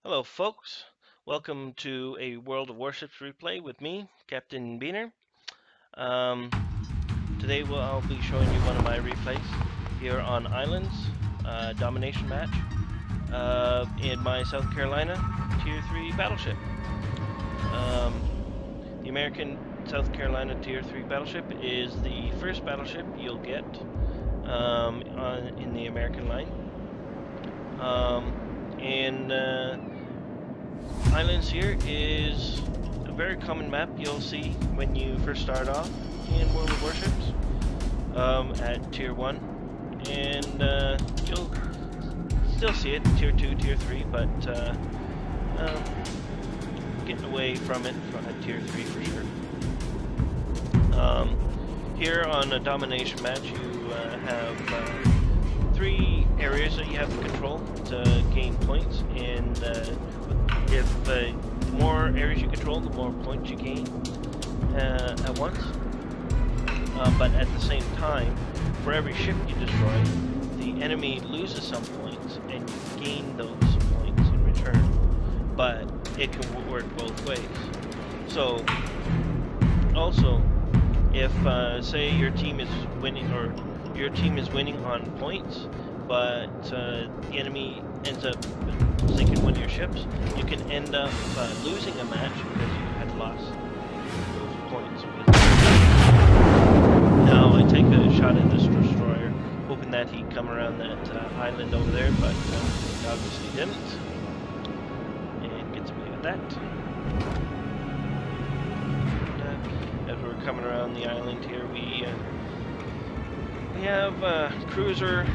Hello, folks. Welcome to a World of Warships replay with me, Captain Beaner. Um, Today I'll be showing you one of my replays here on Islands, domination match, in my South Carolina Tier 3 Battleship. The American South Carolina Tier 3 Battleship is the first battleship you'll get in the American line. Islands here is a very common map you'll see when you first start off in World of Warships at Tier 1, and you'll still see it in Tier 2, Tier 3, but getting away from it at Tier 3 for sure. Here on a domination match you have 3 areas that you have to control to gain points, and if the more areas you control, the more points you gain at once. But at the same time, for every ship you destroy, the enemy loses some points and you gain those points in return. But it can work both ways. So, also, if say your team is winning, or your team is winning on points, but the enemy ends up sinking one of your ships, you can end up losing a match because you had lost those points. Now I take a shot at this destroyer, hoping that he'd come around that island over there, but he obviously didn't, and gets away with that. As we're coming around the island here, we have a cruiser,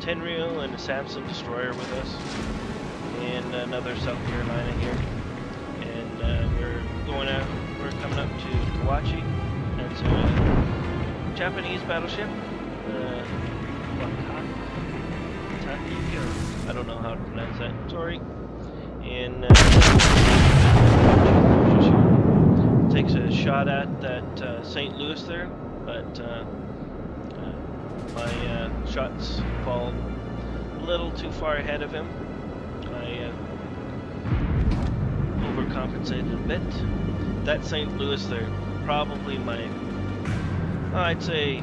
10 reel, and a Samson destroyer with us, and another South Carolina here, and we're coming up to Kawachi. That's a Japanese battleship, I don't know how to pronounce that, sorry. And takes a shot at that St. Louis there, but my shots fall a little too far ahead of him. I overcompensated a bit. That St. Louis there, probably my, I'd say,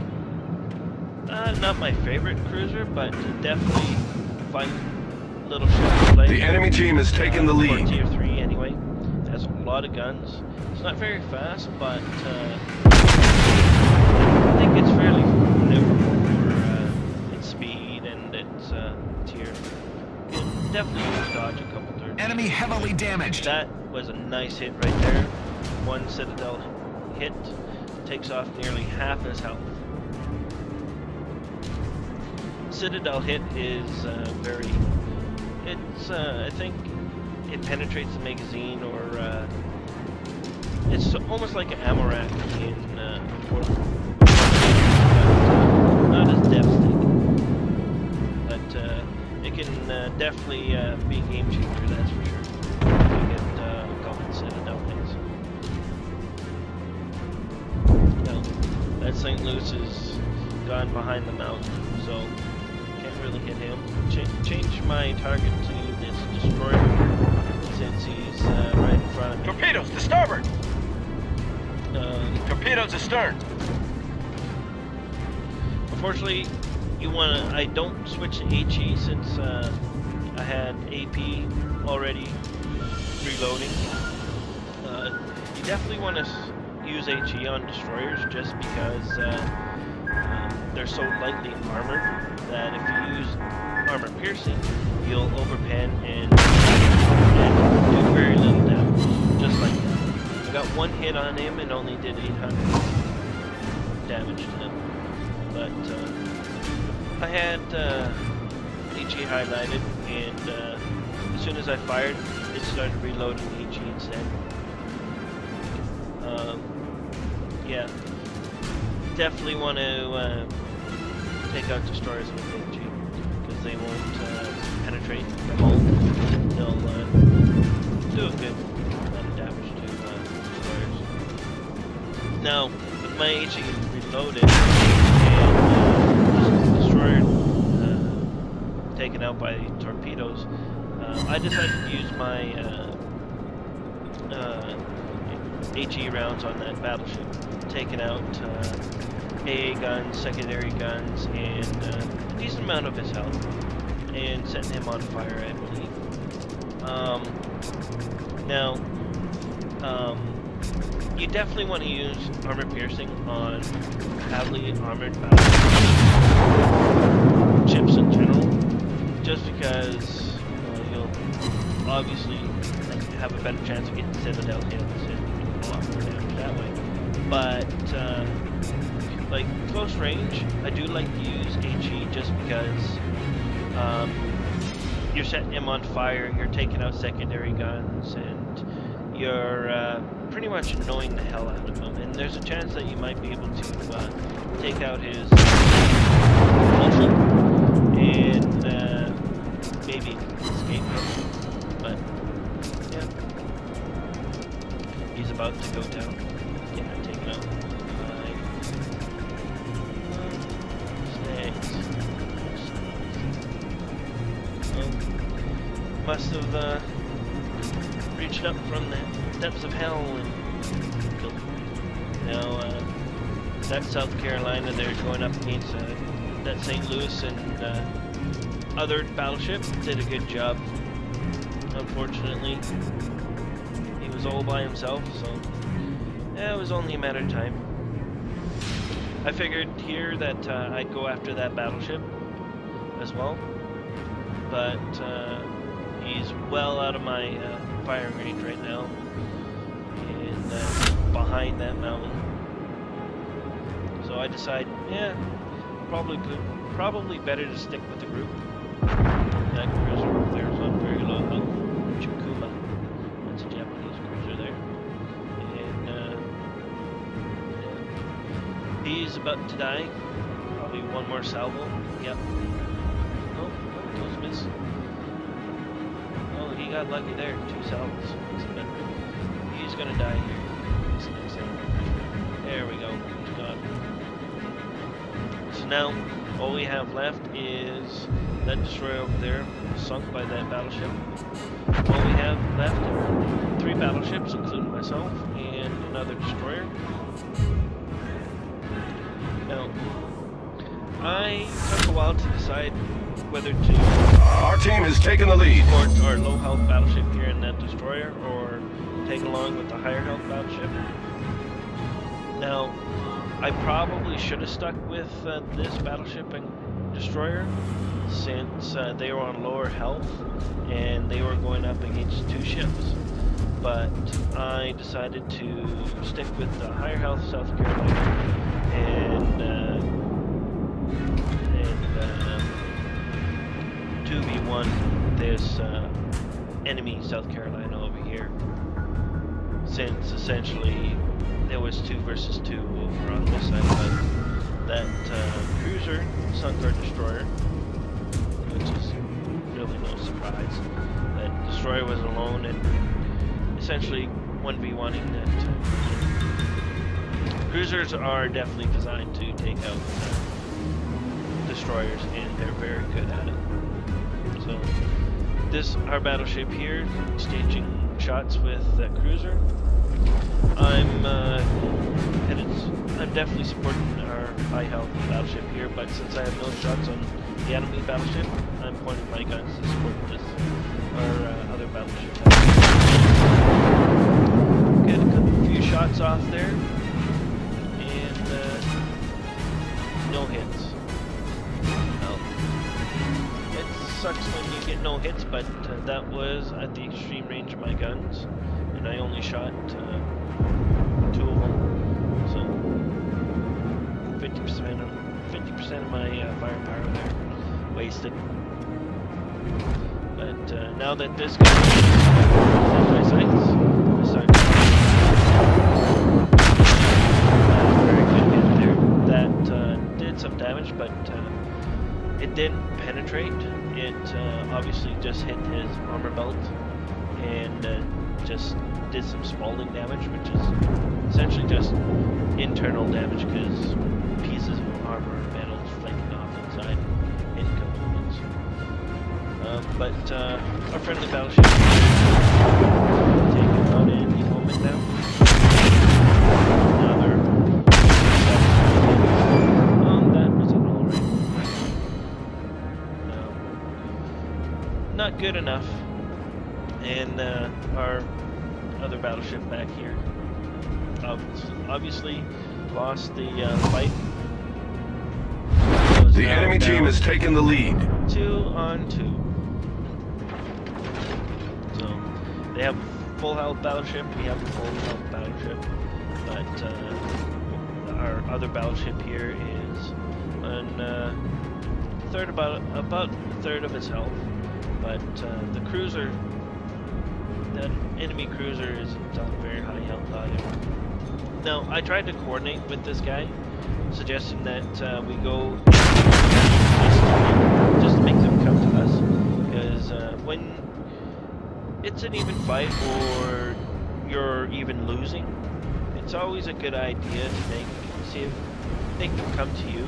not my favorite cruiser, but definitely fun little ship to play. The enemy team has taken the lead. Tier 3 anyway. Has a lot of guns. It's not very fast, but I think it's fairly maneuverable for its speed and its tier. You can definitely dodge a couple turns. Enemy heavily damaged. That was a nice hit right there. One Citadel hit takes off nearly half his health. Citadel hit is I think it penetrates the magazine, or it's almost like an ammo rack in Warfare. Not as devastating, but it can definitely be a game changer, that's for sure. If you get a couple Citadel hits. Now, that St. Louis is gone behind the mountain, so can't really hit him. Change my target to this destroyer, since he's right in front of me. Torpedoes to starboard! Torpedoes astern! Unfortunately, I don't switch to HE since I had AP already reloading. You definitely want to use HE on destroyers, just because they're so lightly armored that if you use armor piercing, you'll overpen and do very little damage, just like that. I got one hit on him and only did 800 damage to him, but I had HE highlighted, and as soon as I fired, it started reloading HE instead. Yeah, definitely want to take out destroyers with HE, because they won't penetrate the hull. They'll do a good amount of damage to destroyers. Now, with my HE reloaded and destroyer taken out by torpedoes, I decided to use my HE rounds on that battleship, taking out AA guns, secondary guns, and a decent amount of his health, and setting him on fire, I believe. You definitely want to use armor piercing on heavily armored battleships in general, just because you'll obviously have a better chance of getting Citadel hits and a lot more damage that way. But like close range, I do like to use HE just because you're setting him on fire, you're taking out secondary guns, and you're pretty much annoying the hell out of him. And there's a chance that you might be able to take out his propulsion and maybe escape him. But yeah, he's about to go down. Yeah, taken out. Must have reached up from the depths of hell and killed him. Now, that South Carolina, they're going up against that St. Louis and other battleship. Did a good job. Unfortunately, he was all by himself, so yeah, it was only a matter of time. I figured here that I'd go after that battleship as well, but he's well out of my firing range right now, and behind that mountain. So I decide, yeah, probably better to stick with the group. That cruiser over there is on very low health. Chikuma, that's a Japanese cruiser there, and he's about to die. Probably one more salvo. Yep. Oh, those miss. He got lucky there, 2 salvos. He's gonna die here. There we go. He's gone. So now, all we have left is that destroyer over there, sunk by that battleship. All we have left are 3 battleships, including myself, and another destroyer. Now, I took a while to decide whether to our team has taken the lead. Support our low health battleship here in that destroyer, or take along with the higher health battleship. Now, I probably should have stuck with this battleship and destroyer, since they were on lower health and they were going up against 2 ships. But I decided to stick with the higher health South Carolina and 2v1 this enemy South Carolina over here, since essentially there was 2 versus 2 over on this side, but that cruiser sunk our destroyer, which is really no surprise. That destroyer was alone and essentially 1v1ing that. Cruisers are definitely designed to take out destroyers, and they're very good at it. So this, our battleship here, staging shots with that cruiser. I'm definitely supporting our high health battleship here, but since I have no shots on the enemy battleship, I'm pointing my guns to support this, our other battleship. Get a few shots off there, and no hits. Well, it sucks when you get no hits, but that was at the extreme range of my guns, and I only shot 2 of them, so 50% of my firepower there wasted. But now that this guy has my sights, I start very good hit there. That did some damage, but it didn't penetrate. It obviously just hit his armor belt and just did some spalling damage, which is essentially just internal damage because pieces of armor and metal flaking off inside in components. But our friendly battleship taking out any moment now. Another. That was an alright. Not good enough. And our other battleship back here obviously lost the fight. The enemy team has taken the lead. 2 on 2. So they have full health battleship. We have a full health battleship, but our other battleship here is on about a third of its health. But the cruiser, that enemy cruiser, isn't on very high health either. Now I tried to coordinate with this guy, suggesting that we go just to make them come to us, because when it's an even fight or you're even losing, it's always a good idea to make them come to you,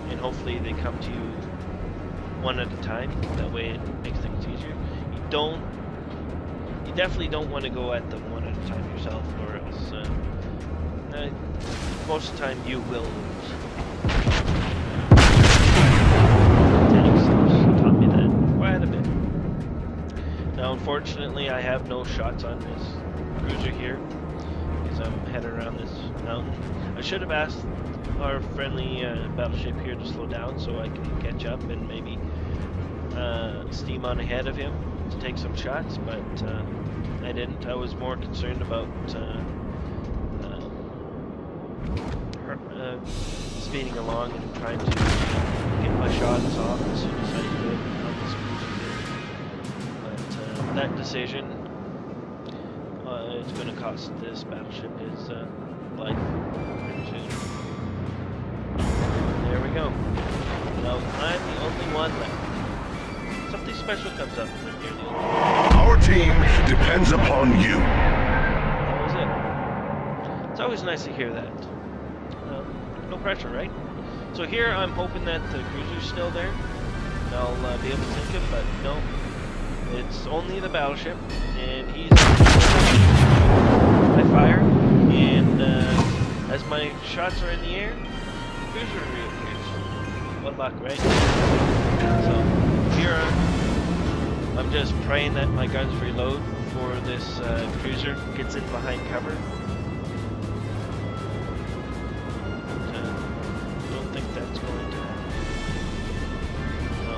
and hopefully they come to you one at a time. That way it makes things easier. You definitely don't want to go at them one at a time yourself, or else most of the time you will lose. Taught me that quite a bit. Now unfortunately I have no shots on this cruiser here, because I'm headed around this mountain. I should have asked our friendly battleship here to slow down so I can catch up and maybe steam on ahead of him to take some shots, but I didn't. I was more concerned about speeding along and trying to get my shots off as soon as I could on this cruiser here. But that decision is going to cost this battleship his life pretty soon. There we go. Now I'm the only one left. Something special comes up when you're the only one. Our team depends upon you. That was it. It's always nice to hear that. No pressure, right? So here I'm hoping that the cruiser's still there. I'll be able to sink him, but no. It's only the battleship, and he's... I fire, and as my shots are in the air, the cruiser reappears. What luck, right? So here I'm just praying that my guns reload before this cruiser gets in behind cover. That's going to happen. No,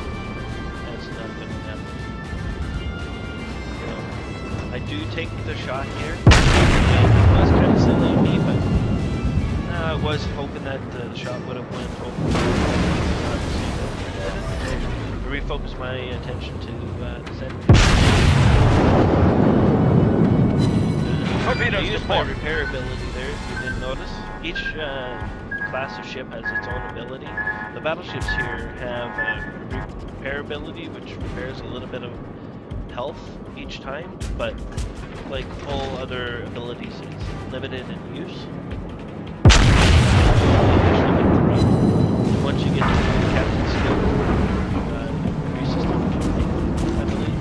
that's not going to happen. No. I do take the shot here. It was kind of silly of me, but I was hoping that the shot would have went over. Refocus my attention to the center. I used my repair ability there, if you didn't notice. Each class of ship has its own ability. The battleships here have repair ability, which repairs a little bit of health each time, but like all other abilities, it's limited in use. Once you get to the captain's skill, it increases the I believe.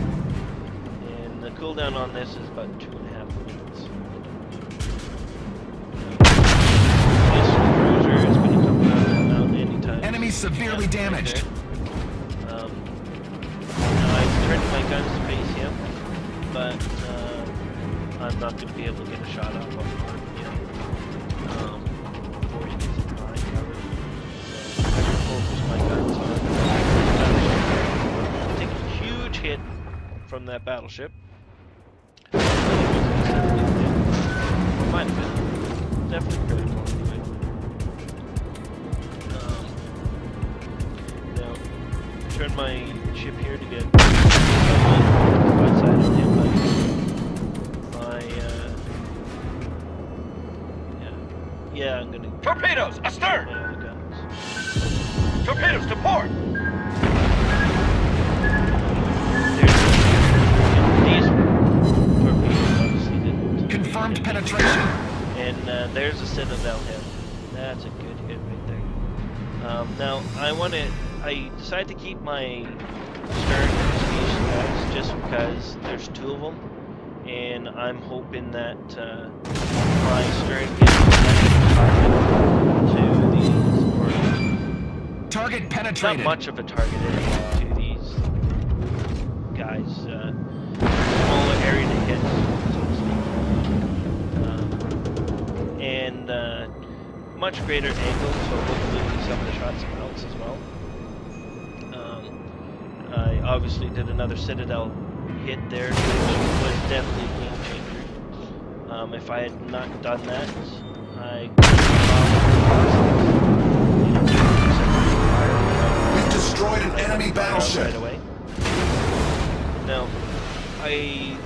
And the cooldown on this is about 2.5 minutes. Enemy severely damaged. Now I've turned my guns to face him, but I'm not going to be able to get a shot off on him yet before he gets into my cover. So I can focus my guns on the battleship. Take a huge hit from that battleship. Might have been definitely critical. Turn my ship here to get outside of him, but my yeah, I'm gonna Torpedoes astern! my other guns. Torpedoes to port! These torpedoes obviously didn't. Confirmed penetration. And there's a Citadel hit. That's a good hit right there. Now I decided to keep my stern speed just because there's two of them, and I'm hoping that my stern gets to these, or Target not penetrated. much of a target area to these guys. Smaller area to hit, so to speak. And much greater angle, so hopefully some of the shots bounce as well. I obviously did another Citadel hit there, which was definitely a game changer. If I had not done that, I We've destroyed an enemy right battleship. away. Now, I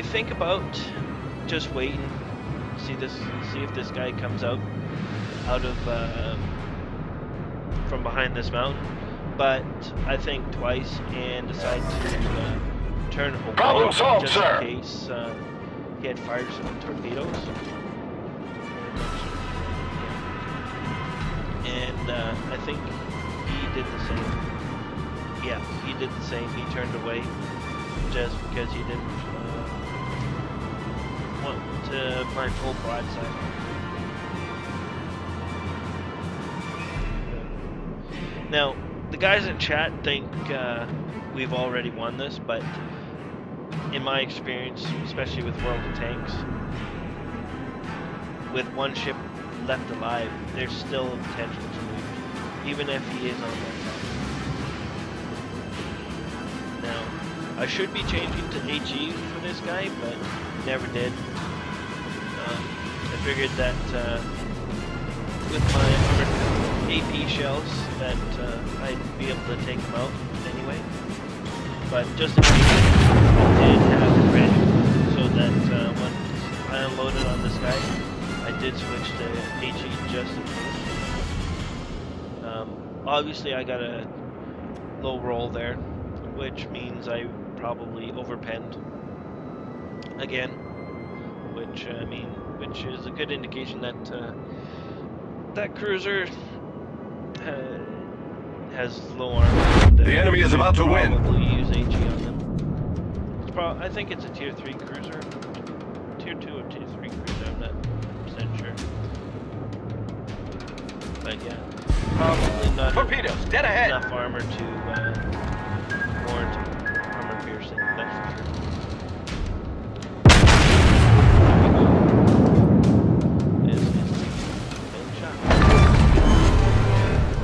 think about just waiting, see if this guy comes out of from behind this mountain. But I think twice and decide to turn away Problem solved, just sir. in case he had fired some torpedoes. And I think he did the same. Yeah, he did the same. He turned away just because he didn't want my full broadside. Now, the guys in chat think we've already won this, but in my experience, especially with World of Tanks, with one ship left alive, there's still potential to lose, even if he is on that side. Now, I should be changing to HE for this guy, but never did. I figured that with my armored AP shells that I'd be able to take them out anyway. But just in case, I did have it ready so that once I unloaded on this guy, I did switch to HE just in case. Obviously, I got a low roll there, which means I probably overpenned again, which is a good indication that that cruiser has low armor. The enemy is about to win. Probably use HE on them. I think it's a tier 3 cruiser, tier 2 or tier 3 cruiser. I'm not % sure. But yeah, probably not Torpedoes, dead ahead. enough armor to warrant armor piercing. That's for sure.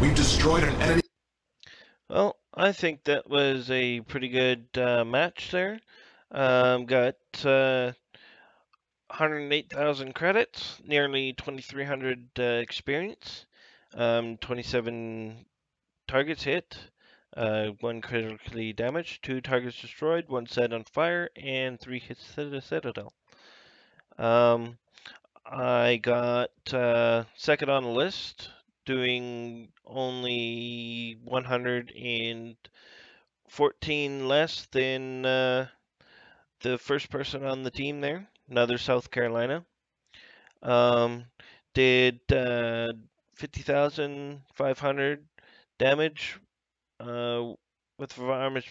We've destroyed an enemy. Well, I think that was a pretty good match there. Got 108,000 credits, nearly 2,300 experience, 27 targets hit, 1 critically damaged, 2 targets destroyed, 1 set on fire, and 3 hits to the Citadel. I got second on the list, doing only 114 less than the first person on the team there, another South Carolina. Did 50,500 damage with armor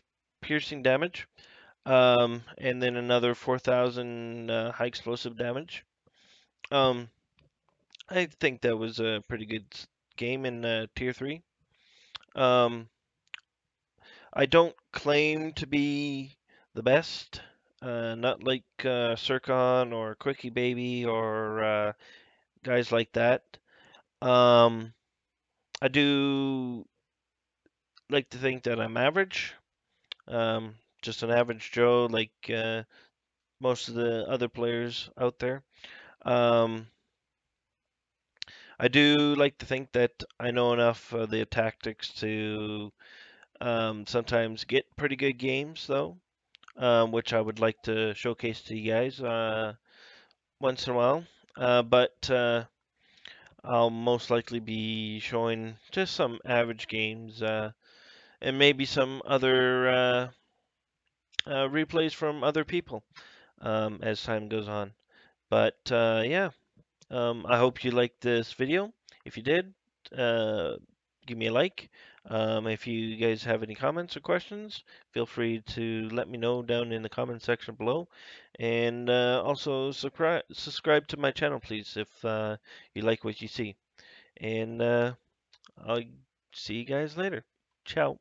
piercing damage, and then another 4,000 high explosive damage. I think that was a pretty good game in tier 3. I don't claim to be the best, not like Circon or Quickie Baby or guys like that. I do like to think that I'm average, just an average Joe like most of the other players out there. I do like to think that I know enough of the tactics to sometimes get pretty good games, though, which I would like to showcase to you guys once in a while. But I'll most likely be showing just some average games and maybe some other replays from other people as time goes on. But yeah. I hope you liked this video. If you did, give me a like. If you guys have any comments or questions, feel free to let me know down in the comment section below. And also subscribe to my channel, please, if you like what you see. And I'll see you guys later. Ciao.